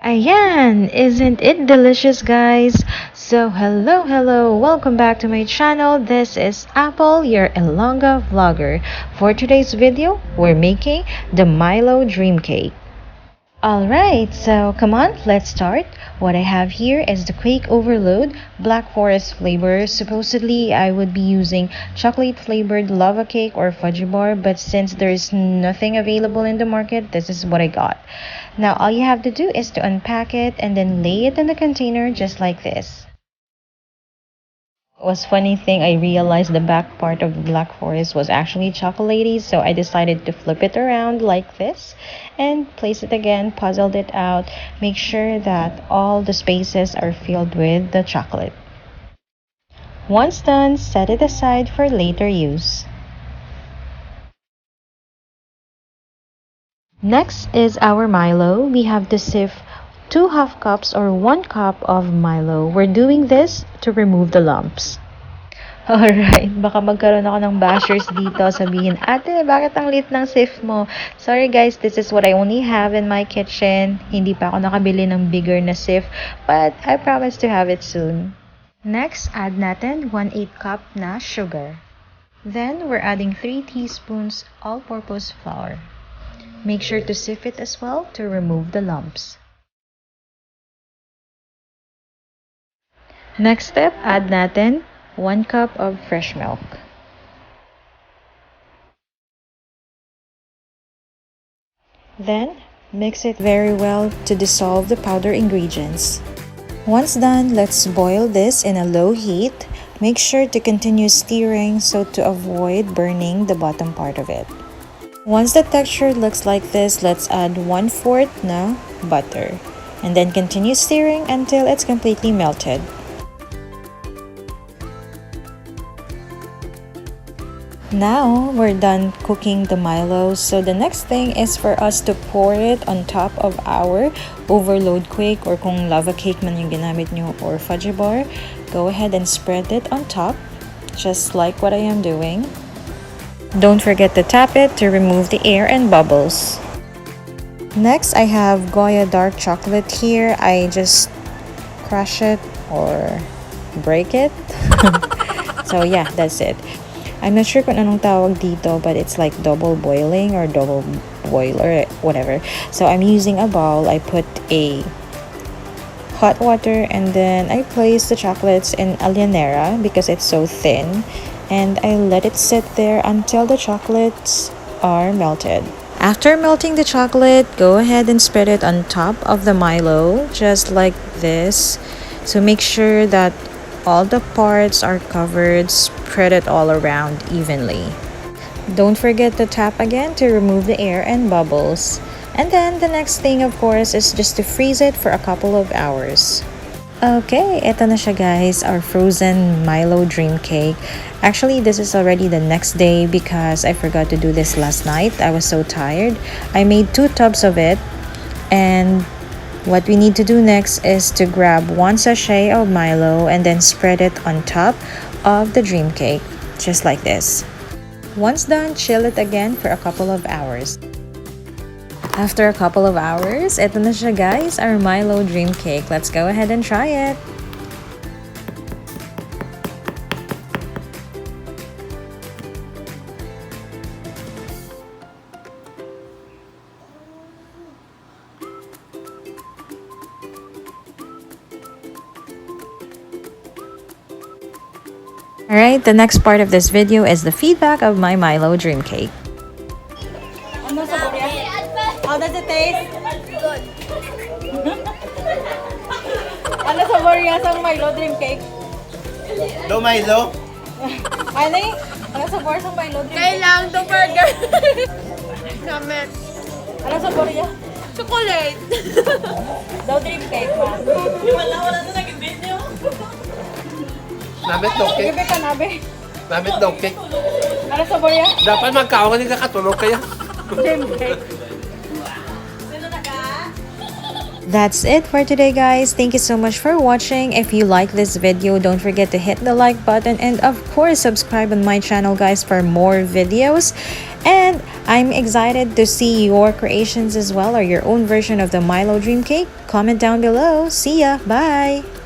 Ayan! Isn't it delicious, guys? So, hello, welcome back to my channel. This is Apple, your Ilongga vlogger. For today's video, we're making the Milo Dream Cake. Alright, so come on, let's start. What I have here is the Quake Overload Black Forest flavor. Supposedly, I would be using chocolate flavored lava cake or fudgy bar, but since there is nothing available in the market, this is what I got. Now, all you have to do is to unpack it and then lay it in the container just like this. Was funny thing, I realized the back part of the Black Forest was actually chocolatey, so I decided to flip it around like this and place it again, puzzled it out, make sure that all the spaces are filled with the chocolate. Once done, set it aside for later use. Next is our Milo. We have to sieve 2 half cups or 1 cup of Milo. We're doing this to remove the lumps. Alright, baka magkaroon ako ng bashers dito. Sabihin, ate, bakit ang lit ng sieve mo? Sorry guys, this is what I only have in my kitchen. Hindi pa ako nakabili ng bigger na sieve, but I promise to have it soon. Next, add natin 1/8 cup na sugar. Then, we're adding 3 teaspoons all-purpose flour. Make sure to sieve it as well to remove the lumps. Next step, add natin 1 cup of fresh milk. Then, mix it very well to dissolve the powder ingredients. Once done, let's boil this in a low heat. Make sure to continue stirring so to avoid burning the bottom part of it. Once the texture looks like this, let's add 1/4 na butter. And then continue stirring until it's completely melted. Now, we're done cooking the Milo, so the next thing is for us to pour it on top of our overload cake, or kung lava cake man yung ginamit nyo, or fudgy bar. Go ahead and spread it on top, just like what I am doing. Don't forget to tap it to remove the air and bubbles. Next, I have Goya dark chocolate here. I just crush it or break it. So yeah, that's it. I'm not sure kung anong tawag dito, but it's like double boiling or double boiler, whatever. So I'm using a bowl. I put a hot water and then I place the chocolates in a llanera because it's so thin, and I let it sit there until the chocolates are melted. After melting the chocolate, go ahead and spread it on top of the Milo, just like this. So make sure that all the parts are covered, spread it all around evenly. Don't forget to tap again to remove the air and bubbles. And then the next thing, of course, is just to freeze it for a couple of hours. Okay, eto na siya guys, our frozen Milo Dream Cake. Actually, this is already the next day because I forgot to do this last night. I was so tired. I made 2 tubs of it, and what we need to do next is to grab 1 sachet of Milo and then spread it on top of the Dream Cake, just like this. Once done, chill it again for a couple of hours. After a couple of hours, eto na siya guys, our Milo Dream Cake. Let's go ahead and try it. Alright, the next part of this video is the feedback of my Milo Dream Cake. Ano sabor yan? How does it taste? Good. Ano sabor yan sa Milo Dream Cake? Do Milo? Ano eh? Ano sabor sa Milo Dream Cake? Kailang to burger. Namet. Ano sabor yan? Chocolate. Daw Dream Cake ba? Wala na naging video. Namit dog cake. Gabi ka nabi. Namit dog cake. Ano sabor yan? Dapat magkawa ka kakatulog kaya. Dream Cake. That's it for today, guys. Thank you so much for watching. If you like this video, don't forget to hit the like button and of course subscribe on my channel, guys, for more videos. And I'm excited to see your creations as well, or your own version of the MiLO dream cake. Comment down below. See ya. Bye.